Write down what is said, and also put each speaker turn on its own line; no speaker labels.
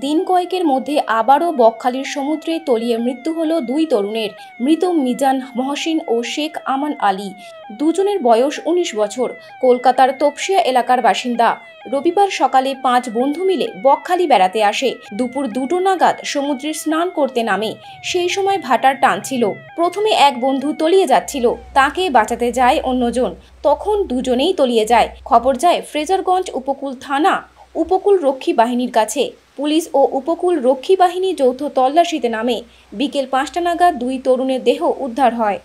দিন কয়েকের মধ্যে আবারও বকখালির সমুদ্রে তলিয়ে মৃত্যু হলো দুই তরুণের। মৃত মিজান মহসিন ও শেখ আমান আলী, দুজনের বয়স ১৯ বছর, কলকাতার তপসিয়া এলাকার বাসিন্দা। রবিবার সকালে ৫ বন্ধু মিলে বকখালি বেড়াতে আসে। দুপুর ২টো নাগাদ সমুদ্রে স্নান করতে নামে। সেই সময় ভাটার টান ছিল। প্রথমে এক বন্ধু তলিয়ে যাচ্ছিল, তাকে বাঁচাতে যায় অন্যজন। তখন দুজনেই তলিয়ে যায়। খবর যায় ফ্রেজারগঞ্জ উপকূল থানা উপকূল রক্ষী বাহিনীর কাছে। পুলিশ ও উপকূল রক্ষী বাহিনী যৌথ তল্লাশিতে নামে। বিকেল ৫টা নাগাদ দুই তরুণের দেহ উদ্ধার হয়।